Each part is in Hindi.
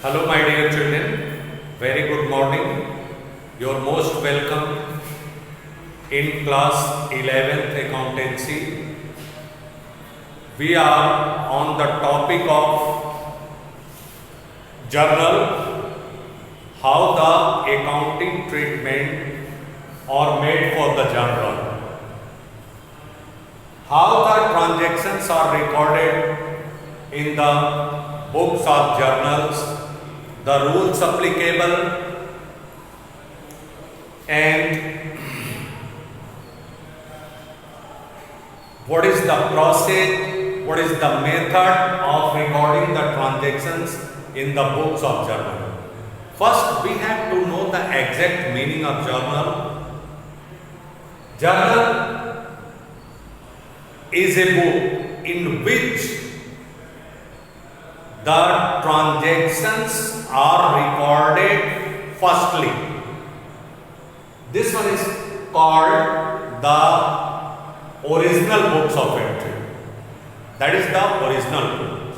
Hello, my dear children. Very good morning. You're most welcome in class 11th accountancy. We are on the topic of journal, how the accounting treatment are made for the journal, how the transactions are recorded in the books of journals, the rules applicable, and what is the process, what is the method of recording the transactions in the books of journal. First, we have to know the exact meaning of journal. Journal is a book in which the transactions are recorded firstly. This one is called the original books of entry. That is the original book.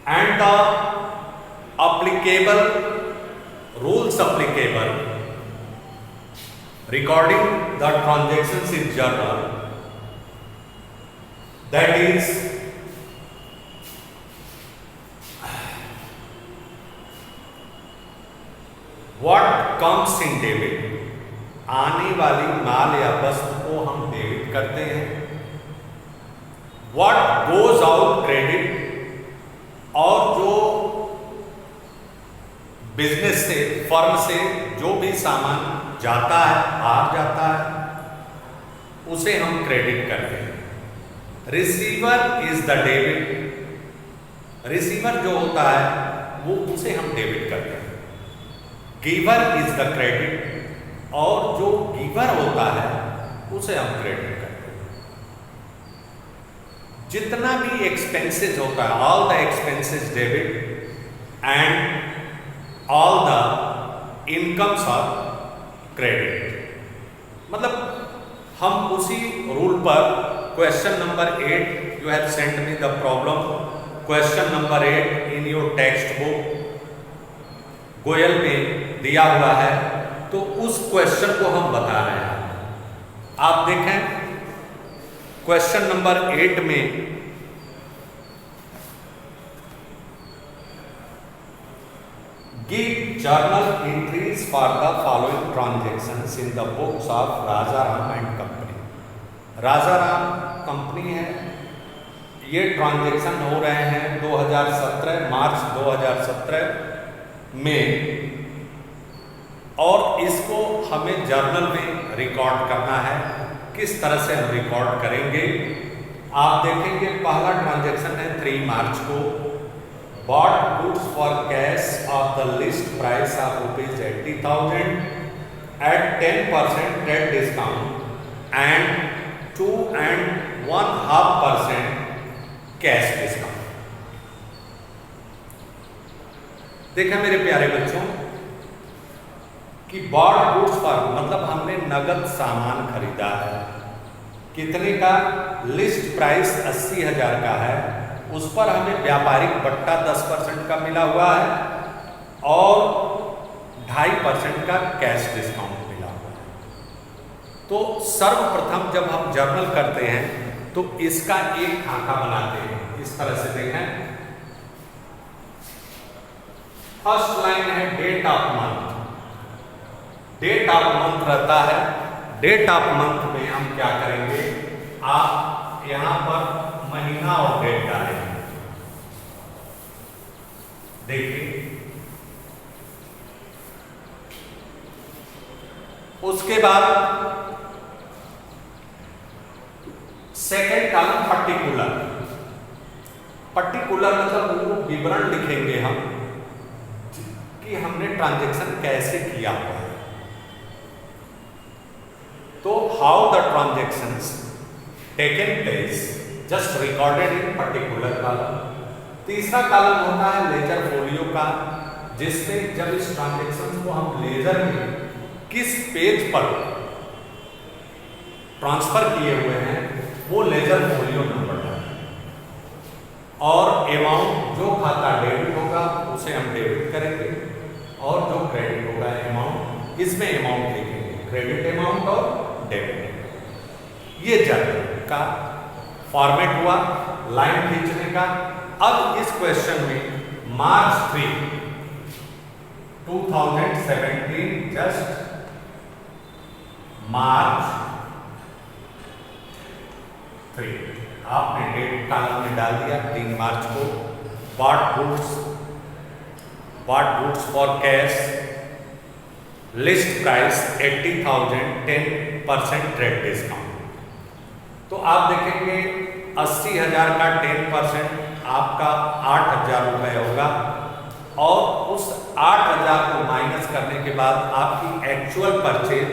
And the applicable, rules applicable, recording the transactions in journal, that is what comes in debit, आने वाली माल या वस्तु को हम डेबिट करते हैं. what goes out क्रेडिट, और जो बिजनेस से, फर्म से जो भी सामान जाता है, बाहर जाता है, उसे हम क्रेडिट करते हैं. Receiver is the debit, receiver जो होता है वो उसे हम डेबिट करते हैं. गिवर इज द क्रेडिट, और जो गिवर होता है उसे हम क्रेडिट करते हैं. जितना भी एक्सपेंसेस होता है, all the expenses debit and all the incomes are credit. मतलब हम उसी रूल पर question number 8, you have sent me the problem, question number 8 in your textbook Goyal में दिया हुआ है, तो उस क्वेश्चन को हम बता रहे हैं. आप देखें क्वेश्चन नंबर 8 में give journal entries for the following transactions in the books of Rajaram and company. Rajaram company है, ये ट्रांजैक्शन हो रहे हैं 2017, मार्च 2017 में, और इसको हमें जर्नल में रिकॉर्ड करना है. किस तरह से हम रिकॉर्ड करेंगे आप देखेंगे. पहला ट्रांजैक्शन है 3 मार्च को, bought goods for cash of the list price of ₹80,000 at 10% trade discount and 2.5% cash discount. देखा मेरे प्यारे बच्चों कि बॉट गुड्स फॉर मतलब हमने नगद सामान खरीदा है. कितने का? लिस्ट प्राइस 80,000 का है, उस पर हमें व्यापारिक बट्टा 10% का मिला हुआ है और 2.5% का कैश डिस्काउंट मिला हुआ है. तो सर्वप्रथम जब हम जर्नल करते हैं तो इसका एक खाका बनाते हैं. इस तरह से देखें, फर्स्ट लाइन है date of month. Date of month रहता है. डेट ऑफ मंथ में हम क्या करेंगे, आप यहां पर महीना और डेट डालेंगे. देखिए, उसके बाद सेकेंड कॉलम पर्टिकुलर. पर्टिकुलर मतलब वो विवरण लिखेंगे हम कि हमने ट्रांजैक्शन कैसे किया हुआ है. तो how the transactions taken place just recorded in particular column. तीसरा कॉलम होता है लेजर फोलियो का, जिसमें जब इस ट्रांजैक्शन को हम लेजर में किस पेज पर ट्रांसफर किए हुए हैं वो लेजर फोलियो नंबर है. और अमाउंट जो खाता डेबिट होगा उसे हम डेबिट करेंगे, और जो क्रेडिट होगा अमाउंट, इसमें अमाउंट लिखेंगे, क्रेडिट अमाउंट और डेबिट अमाउंट। ये जर्नल का फॉर्मेट हुआ लाइन खींचने का। अब इस क्वेश्चन में मार्च 3 2017 जस्ट मार्च 3 आपने डेट कॉलम में डाल दिया 3 मार्च को। Bought goods for cash, list price 80,000, 10% trade discount. तो आप देखेंगे 80,000 का 10% आपका 8,000 रुपये होगा, और उस 8,000 को माइनस करने के बाद आपकी एक्चुअल परचेज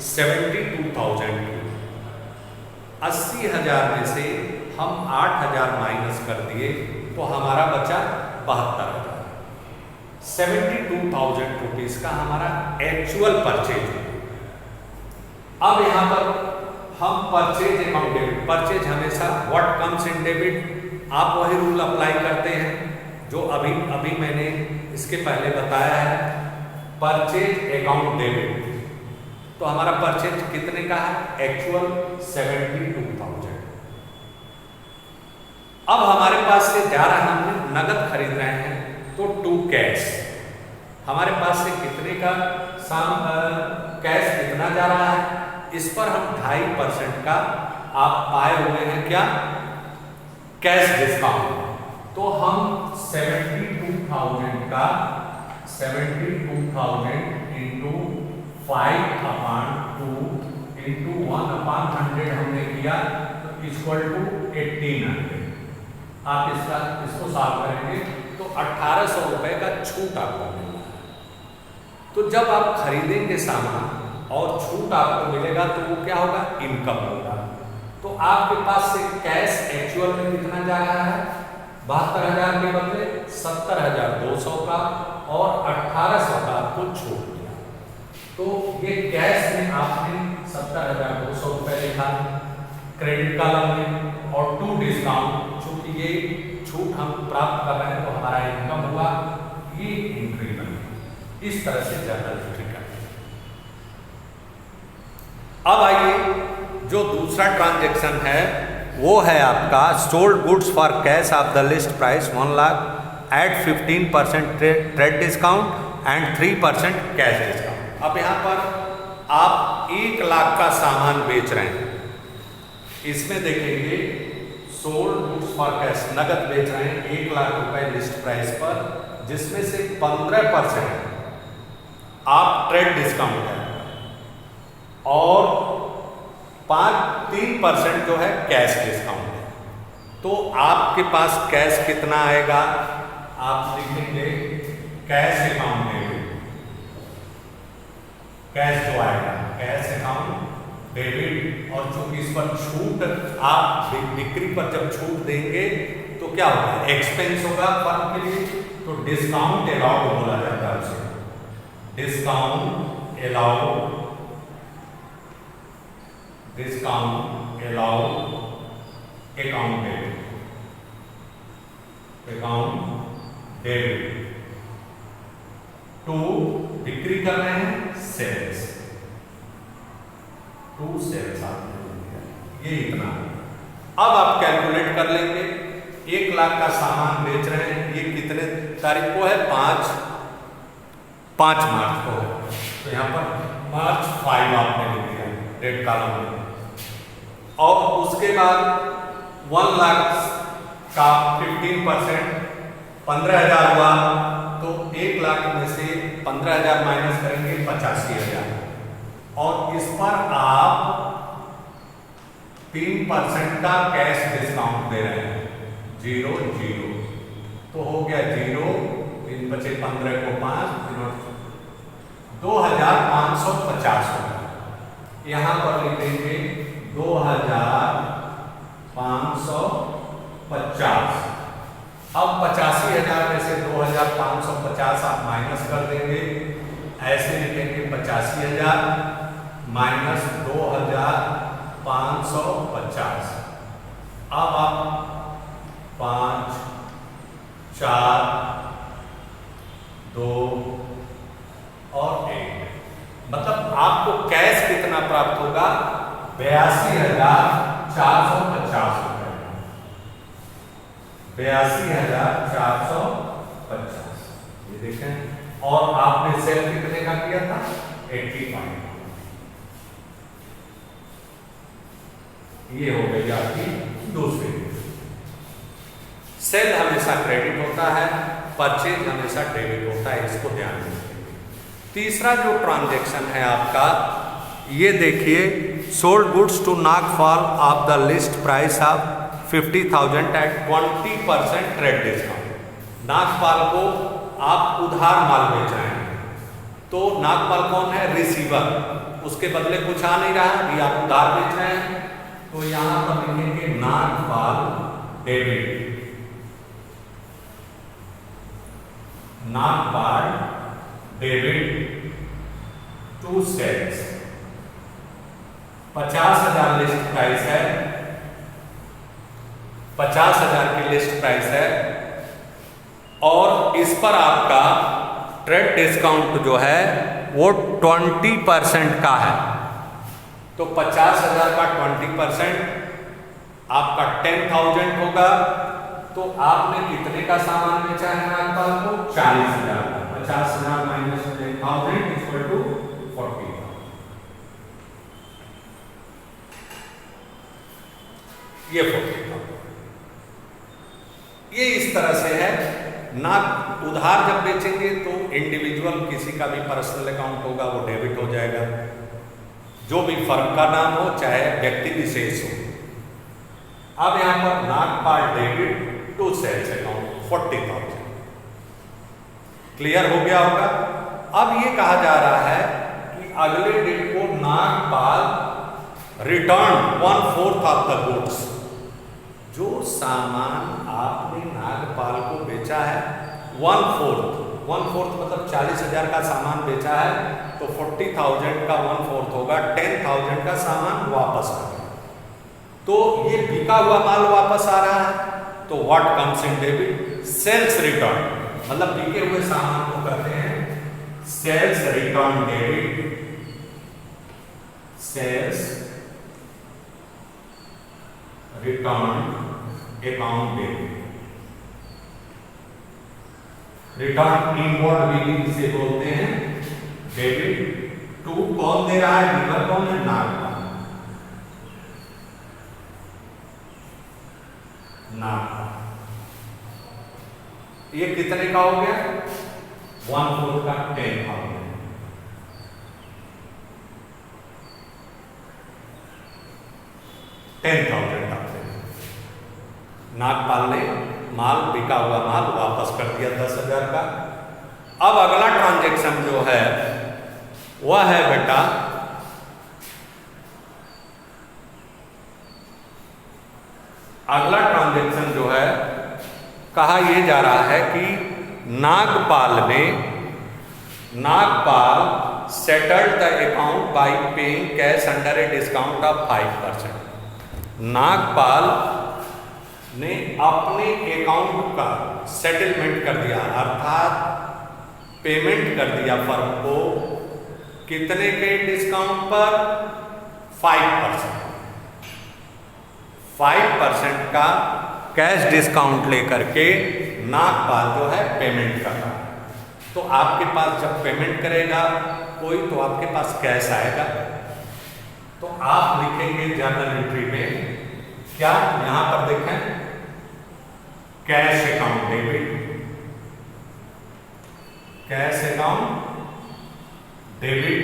72,000 की। 80,000 में से हम 8,000 माइनस कर दिए तो हमारा बचा 72,000। 72,000 रुपीज़ का हमारा एक्चुअल परचेज है। अब यहाँ पर हम परचेज अमाउंट डेबिट, परचेज हमेशा व्हाट कम्स इन डेबिट, आप वही रूल अप्लाई करते हैं जो अभी मैंने इसके पहले बताया है। परचेज अकाउंट डेबिट, तो हमारा परचेज कितने का है, एक्चुअल 72,000। अब हमारे पास से जा रहा है, हम नगद खरीद रहे हैं तो टू कैश, हमारे पास से कितने का कैश कितना जा रहा है, इस पर हम 2.5% का आप पाए हुए हैं क्या, कैश डिस्काउंट। तो हम 72,000 का 72,000 इंटू 5/2 इंटू 1/100 हमने किया तो इक्वल टू 1,800। आप इसको सॉल्व करेंगे तो 1,800 रुपये का छूट आपको मिलेगा। तो जब आप खरीदेंगे सामान और छूट आपको मिलेगा तो वो क्या होगा, इनकम होगा। तो आपके पास से कैश एक्चुअल में कितना जा रहा है, 72,000 के बदले 70,200 का, और 1,800 का आपको छूट मिला। तो ये कैश में आपने 70,200 रुपये लिखा क्रेडिट कॉलम में, और टू डिस्काउंट, चूंकि ये छूट हम प्राप्त कर रहे हैं तो हमारा इनकम हुआ, ये इंक्रीमेंट। इस तरह से जर्नल एंट्री करते हैं। अब आइए जो दूसरा ट्रांजैक्शन है वो है आपका sold goods for cash of the list price 1 lakh at 15% trade discount and 3% cash discount. अब यहाँ पर आप 1 लाख का सामान बेच रहे हैं, इसमें देखेंगे सोल्ड गुड्स फॉर कैश, नगद बेच रहे हैं 1 लाख रुपए लिस्ट प्राइस पर, जिसमें से 15% आप ट्रेड डिस्काउंट है और 3% जो है कैश डिस्काउंट है। तो आपके पास कैश कितना आएगा, आप लिखेंगे कैश अकाउंट डेबिट, कैश जो आएगा कैश अकाउंट डेबिट, और चूंकि इस पर छूट आप बिक्री पर जब छूट देंगे तो क्या होगा, एक्सपेंस होगा फर्म के लिए, तो डिस्काउंट अलाउड बोला जाता है उसे, discount allowed account debit to बिक्री कर रहे हैं सेल्स, टू सेल्स आपने, ये इतना। अब आप कैलकुलेट कर लेंगे 1 लाख का सामान बेच रहे हैं, ये कितने तारीख को है, 5 मार्च को है, तो यहाँ पर मार्च 5 आपने लिख दिया डेट कॉलम में। और उसके बाद 1 लाख का 15% 15,000 हुआ, तो 1 लाख में से 15,000 माइनस करेंगे 85,000, और इस पर आप 3% का कैश डिस्काउंट दे रहे हैं, 0 तो हो गया 0, 3 बचे 15 को 5, 2,550 होगा। यहाँ पर लिखेंगे 2,550। अब 85,000 में से 2,550 आप माइनस कर देंगे, ऐसे लिखेंगे 85,000 माइनस 2,550। अब आप 5 4, 2 और 1, मतलब आपको कैश कितना प्राप्त होगा? 82,450 रुपए। 82,450, ये देखें। और आपने सेल कितने का किया था? 85। ये हो गई आपकी दूसरी। सेल हमेशा क्रेडिट होता है, परचेज हमेशा डेबिट होता है, इसको ध्यान रखिए। तीसरा जो ट्रांजैक्शन है आपका, ये देखिए, sold goods to Nagpal of the list price of 50,000 at 20% trade discount. Nagpal को आप उधार माल बेच रहे हैं, तो नागपाल कौन है? रिसीवर, उसके बदले कुछ आ नहीं रहा, ये आप उधार बेच रहे हैं, तो यहां पर लिखेंगे Nagpal debit, Nagpal debit to sales. 50,000 list price है, 50,000 की लिस्ट प्राइस है, और इस पर आपका ट्रेड डिस्काउंट जो है वो 20% का है। तो 50,000 का 20% आपका 10,000 होगा। तो आपने कितने का सामान बेचा है नागपाल को? 40,000 का। 50,000 माइनस 10,000 इक्वल टू 40,000। ये 40,000। ये इस तरह से है ना। उधार जब बेचेंगे तो इंडिविजुअल किसी का भी पर्सनल अकाउंट होगा, वो डेबिट हो जाएगा, जो भी फर्म का नाम हो, चाहे व्यक्ति विशेष हो। अब यहां पर Nagpal debit to sales account 40,000 clear हो गया होगा। अब ये कहा जा रहा है कि अगले डेट को Nagpal return 1/4 of the goods. जो सामान आपने नागपाल को बेचा है 1/4 मतलब 40,000 का सामान बेचा है, तो 40,000 का 1/4 होगा, 10,000 का सामान वापस आ गया। तो ये बिका हुआ माल वापस आ रहा है, तो what comes in debit? Sales return, मतलब बिके हुए सामान को कहते हैं sales return debit, sales return account debit. Return inward billing से बोलते हैं डेबिट टू। कौन दे रहा है? गिवर कौन है? नागपाल। ये कितने का हो गया? 1/4 का 10,000। नागपाल ने माल, बिका हुआ माल वापस कर दिया 10,000 का। अब अगला ट्रांजैक्शन जो है वह है बेटा अगला ट्रांजैक्शन जो है, कहा यह जा रहा है कि Nagpal settled the account by paying cash under a discount of 5%। Nagpal ने अपने अकाउंट का सेटलमेंट कर दिया, अर्थात पेमेंट कर दिया फर्म को, कितने के डिस्काउंट पर? 5%। 5% का कैश डिस्काउंट लेकर के नागपाल जो है पेमेंट कर रहा है। तो आपके पास जब पेमेंट करेगा कोई, तो आपके पास कैश आएगा, तो आप लिखेंगे जर्नल एंट्री में क्या? यहां पर देखें, cash account debit, cash account debit,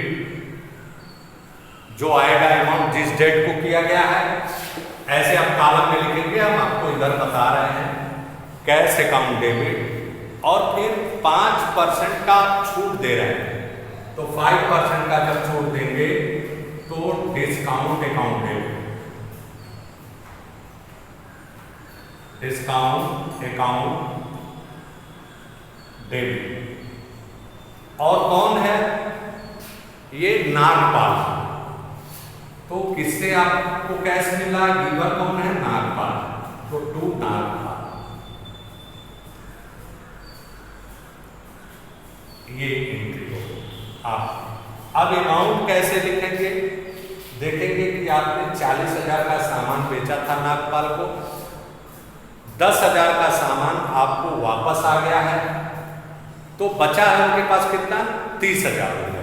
जो आएगा अमाउंट जिस डेट को किया गया है, ऐसे आप कॉलम में लिखेंगे, हम आपको इधर बता रहे हैं कैश अकाउंट डेबिट, और फिर 5% का छूट दे रहे हैं, तो 5% का जब छूट देंगे तो discount account debit, discount account debit. और कौन है ये? नागपाल। तो किससे आपको कैश मिला? गिवर कौन है? नागपाल। तो टू नागपाल। ये एंट्री होगी। आप अब अमाउंट कैसे लिखेंगे, देखेंगे कि आपने 40,000 का सामान बेचा था नागपाल को, 10,000 का सामान आपको वापस आ गया है, तो बचा है उनके पास कितना, 30,000 रुपये।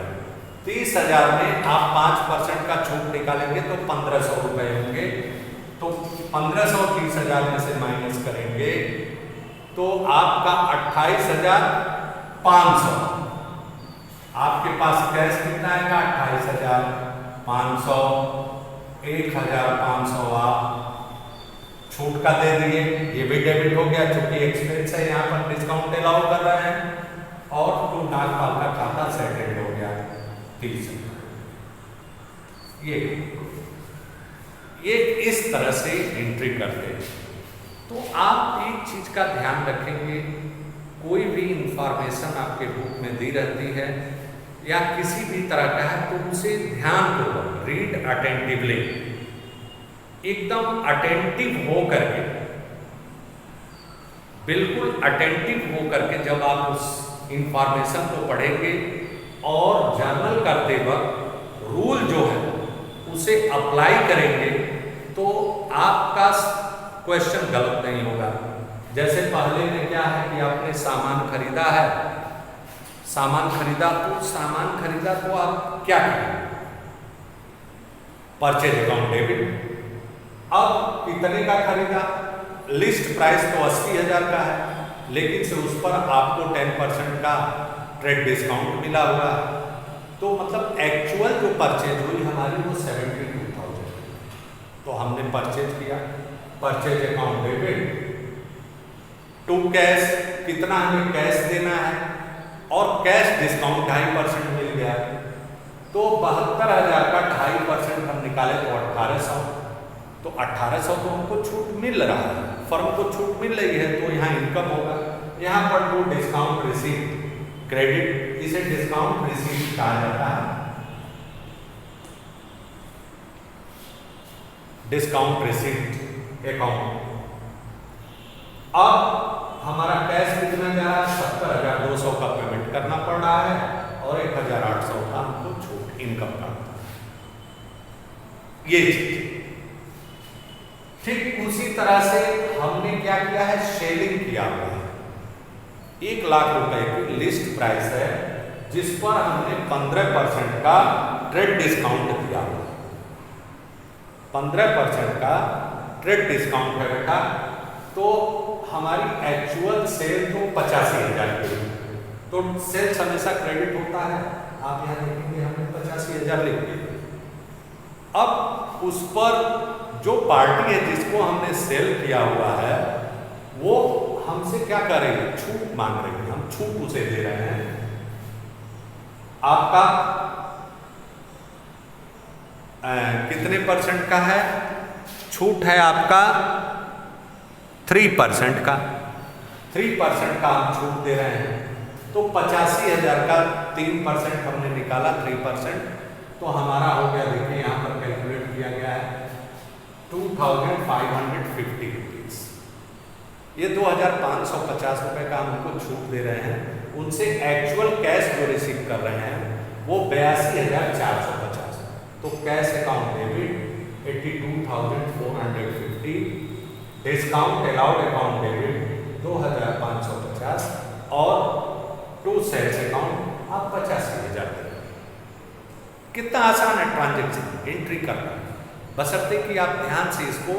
30,000 में आप 5% का छूट निकालेंगे तो 1,500 रुपये होंगे। तो 1,500 30,000 में से माइनस करेंगे तो आपका 28,500। आपके पास कैश कितना आएगा, 28,500, 1,500 आप छूट का दे दिए, ये भी डेबिट हो गया क्योंकि एक्सपेंस है, यहाँ पर डिस्काउंट अलाउ कर रहे हैं, और तो नागपाल का खाता सेटल्ड हो गया 30,000। ये इस तरह से एंट्री करते हैं। तो आप एक चीज का ध्यान रखेंगे, कोई भी इंफॉर्मेशन आपके बुक में दी रहती है या किसी भी तरह का है तो उसे ध्यानपूर्वक रीड अटेंटिवली, एकदम अटेंटिव हो करके, बिल्कुल अटेंटिव हो करके जब आप उस इंफॉर्मेशन को पढ़ेंगे और जर्नल करते वक्त रूल जो है उसे अप्लाई करेंगे तो आपका क्वेश्चन गलत नहीं होगा। जैसे पहले में क्या है कि आपने सामान खरीदा है, सामान खरीदा तो आप क्या करेंगे, परचेज अकाउंट डेबिट। अब कितने का खरीदा, लिस्ट प्राइस तो 80,000 का है, लेकिन से उस पर आपको 10% का ट्रेड डिस्काउंट मिला हुआ, तो मतलब एक्चुअल जो परचेज हुई हमारी वो 72,000। तो हमने परचेज किया, purchase account debit to cash, कितना हमें कैश देना है, और कैश डिस्काउंट 2.5% मिल गया, तो 72,000 का 2.5% हम निकाले तो 1,800। तो 1,800 तो हमको छूट मिल रहा है, फर्म को छूट मिल रही है, तो यहाँ इनकम होगा। यहाँ पर वो डिस्काउंट रिसीव क्रेडिट, इसे डिस्काउंट रिसीव कहा जाता है, डिस्काउंट रिसीव्ड अकाउंट। अब हमारा कैश कितना जा रहा है, 70,200 का पेमेंट करना पड़ रहा है, और 1,800 का हमको छूट इनकम का। ये चीज ठीक उसी तरह से हमने क्या किया है, सेलिंग किया हुआ है। 1 लाख रुपए की लिस्ट प्राइस है जिस पर हमने 15% का ट्रेड डिस्काउंट दिया हुआ है। 15% का ट्रेड डिस्काउंट है बेटा, तो हमारी एक्चुअल सेल तो 85,000 की, तो सेल्स हमेशा क्रेडिट होता है। आप यहाँ देखेंगे हमने 85,000 लिख दिए। अब उस पर जो पार्टी है जिसको हमने सेल किया हुआ है वो हमसे क्या कर रही है, छूट मांग रही है, हम छूट उसे दे रहे हैं। आपका कितने परसेंट का है छूट, है आपका 3% का, 3% का हम छूट दे रहे हैं। तो 85,000 का 3% हमने निकाला, 3%, तो हमारा हो गया, देखिए यहाँ पर कैलकुलेट किया गया है 2,550 रुपीज। ये 2,550 रुपए का हम उनको छूट दे रहे हैं। उनसे एक्चुअल कैश जो रिसीव कर रहे हैं वो 82,450। तो cash account debit 82,450, discount allowed account debit 2,550, और टू सेल्स अकाउंट आप 85,000 दे। कितना आसान है ट्रांजेक्शन एंट्री करना, बशर्ते कि आप ध्यान से इसको,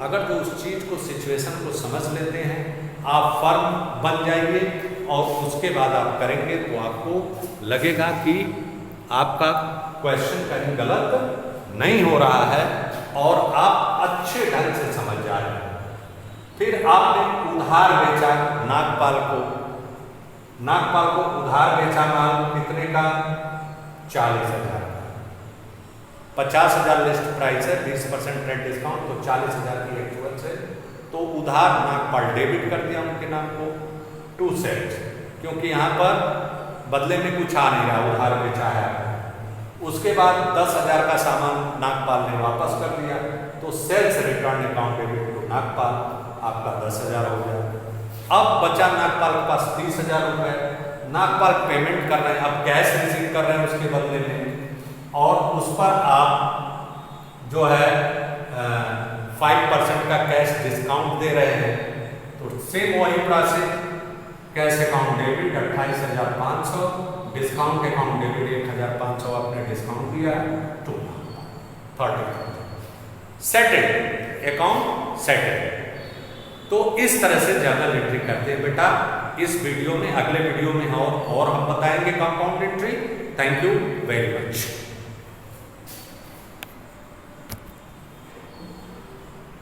अगर जो उस चीज को, सिचुएशन को समझ लेते हैं, आप फर्म बन जाइए, और उसके बाद आप करेंगे तो आपको लगेगा कि आपका क्वेश्चन कहीं गलत नहीं हो रहा है और आप अच्छे ढंग से समझ जा रहे हैं। फिर आपने उधार बेचा नागपाल को, नागपाल को उधार बेचा माल कितने का, 40,000 का। 50,000 लिस्ट प्राइस है, 20% ट्रेड डिस्काउंट, तो 40,000 की एक्चुअल से, तो उधार नागपाल डेबिट कर दिया उनके नाम को, टू सेल्स, क्योंकि यहाँ पर बदले में कुछ आ नहीं रहा, उधार बेचा है। उसके बाद 10,000 का सामान नागपाल ने वापस कर दिया, तो sales return account debit to Nagpal, आपका 10,000 हो गया। अब बचा नागपाल के पास 30,000 रुपए, नागपाल पेमेंट कर रहे हैं, आप कैश रिसीव कर रहे हैं उसके बदले में, और उस पर आप जो है 5% का कैश डिस्काउंट दे रहे हैं, तो सेम वही process, cash account debit 28,500, discount account debit 1,500 आपने डिस्काउंट दिया है, 30,000 सेटेड, अकाउंट सेटेड। तो इस तरह से जर्नल एंट्री करते हैं बेटा। इस वीडियो में, अगले वीडियो में और हम बताएंगे compound entry. Thank you very much.